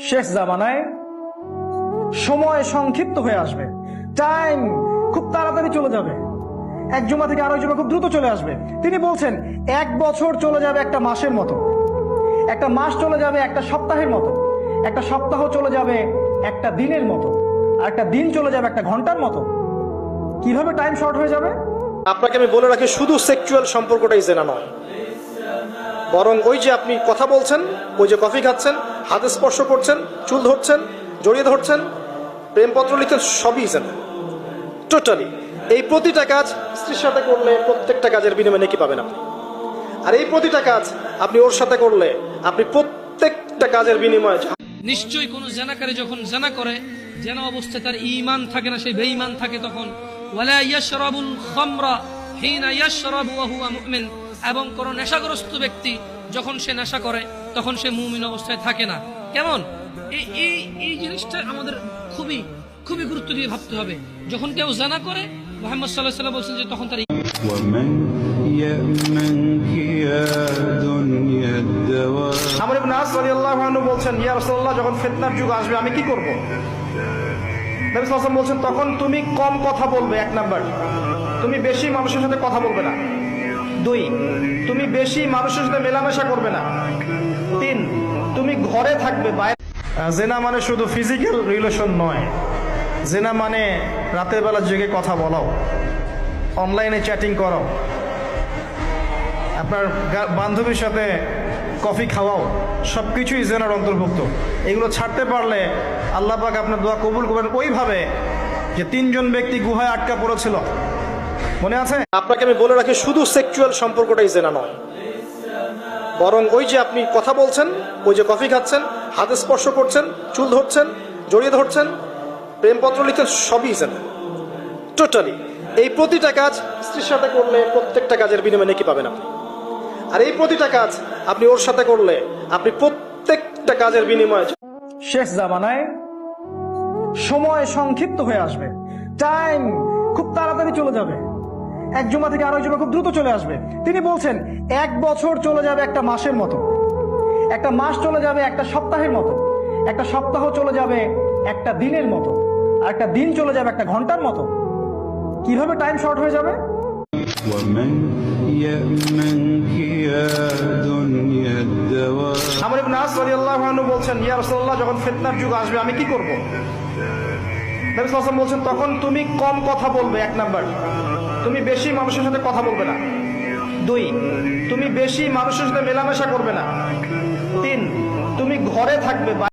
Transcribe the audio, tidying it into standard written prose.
শেষ জামানায় সময় সংক্ষিপ্ত হয়ে আসবে, টাইম খুব তাড়াতাড়ি চলে যাবে, এক জুমা থেকে আরেক জুমা খুব দ্রুত চলে আসবে। তিনি বলছেন 1 বছর চলে যাবে একটা মাসের মতো, একটা মাস চলে যাবে একটা সপ্তাহের মতো, একটা সপ্তাহ চলে যাবে একটা দিনের মতো, আর একটা দিন চলে যাবে একটা ঘন্টার মতো। কিভাবে টাইম শর্ট হয়ে যাবে? আপনাকে আমি বলে রাখি, শুধু সেক্সুয়াল সম্পর্কটাই জেনা নয়, বরং ওই যে আপনি কথা বলছেন, ওই যে কফি খাচ্ছেন, হাতে স্পর্শ করছেন, চুল ধরছেন, জড়িয়ে ধরছেন, প্রেমপত্র লিখছেন, সবই জেনা টোটালি। এই প্রতিটা কাজ স্ত্রীর সাথে করলে প্রত্যেকটা কাজের বিনিময়ে নেকি পাবেন আপনি। আর এই প্রতিটা কাজ আপনি ওর সাথে করলে আপনি প্রত্যেকটা কাজের বিনিময়ে নিশ্চয়ই কোন জেনাকারী যখন জেনা করে, জেনা অবস্থায় তার ঈমান থাকে না, সে বেঈমান থাকে। তখন ওয়ালা ইয়াশরাবুল খামরা হিনা ইয়াশরাবু ওয়া হুয়া মুমিন, এবং কোন নেশাগ্রস্ত ব্যক্তি যখন সে নেশা করে তখন সে মুমিন অবস্থায় থাকে না। কেমন এই জিনিসটা আমাদের খুবই খুবই গুরুত্ব দিয়ে ভাবতে হবে। যখন কেউ জেনা করে, মুহাম্মদ সাল্লাল্লাহু আলাইহি ওয়াসাল্লাম বলেছেন যে তখন তার আমর ইবনে আস রাদিয়াল্লাহু আনহু বলছেন, ইয়া রাসূলুল্লাহ, যখন ফিতনার যুগ আসবে আমি কি করব? নবী সাল্লাল্লাহু আলাইহি ওয়াসাল্লাম বলছেন, তখন তুমি কম কথা বলবে। 1 নাম্বার, তুমি বেশি মানুষের সাথে কথা বলবে না। 2, তুমি বেশি মানুষের সাথে মেলামেশা করবে না। 3, তুমি ঘরে থাকবে, বাইরে। জেনা মানে শুধু ফিজিক্যাল রিলেশন নয়, জেনা মানে রাতের বেলা জেগে কথা বলাও, অনলাইনে চ্যাটিং করো, আপনার বান্ধবীর সাথে কফি খাওয়াও, সবকিছুই জেনার অন্তর্ভুক্ত। এগুলো ছাড়তে পারলে আল্লাহ পাক আপনার দোয়া কবুল করবেন। ওইভাবে যে 3 জন ব্যক্তি গুহায় আটকা পড়েছিল, মনে আছে? আপনাকে আমি বলে রাখি, শুধু সেক্সুয়াল সম্পর্কটাই জেনা নয়, বরং ওই যে আপনি কথা বলছেন, ওই যে কফি খাচ্ছেন, হাতে স্পর্শ করছেন, চুল ধরছেন, জড়িয়ে ধরছেন, প্রেমপত্র লিখছেন, সবই জেনা টোটালি। এই প্রতিটা কাজ স্ত্রীর সাথে করলে প্রত্যেকটা কাজের বিনিময়ে নেকি পাবেন আপনি। আর এই প্রতিটা কাজ আপনি ওর সাথে করলে আপনি প্রত্যেকটা কাজের বিনিময়ে শেষ জামানায় সময় সংক্ষিপ্ত হয়ে আসবে, টাইম খুব তাড়াতাড়ি চলে যাবে, এক জুমা থেকে আরেক জুমা খুব দ্রুত চলে আসবে। তিনি বলছেন 1 বছর চলে যাবে একটা মাসের মতো, একটা মাস চলে যাবে একটা সপ্তাহের মতো, একটা সপ্তাহ চলে যাবে একটা দিনের মতো, আর একটা দিন চলে যাবে একটা ঘন্টার মতো। কিভাবে টাইম শর্ট হয়ে যাবে? আমর ইবনে আস রাদিয়াল্লাহু আনহু বলছেন, ইয়া রাসূলুল্লাহ, যখন ফিতনার যুগ আসবে আমি কি করব? নবী সাল্লাল্লাহু আলাইহি ওয়াসাল্লাম বলছেন, তখন তুমি কম কথা বলবে। 1 নাম্বার, তুমি বেশি মানুষের সাথে কথা বলবে না। 2, তুমি বেশি মানুষের সাথে মেলামেশা করবে না। 3, তুমি ঘরে থাকবে।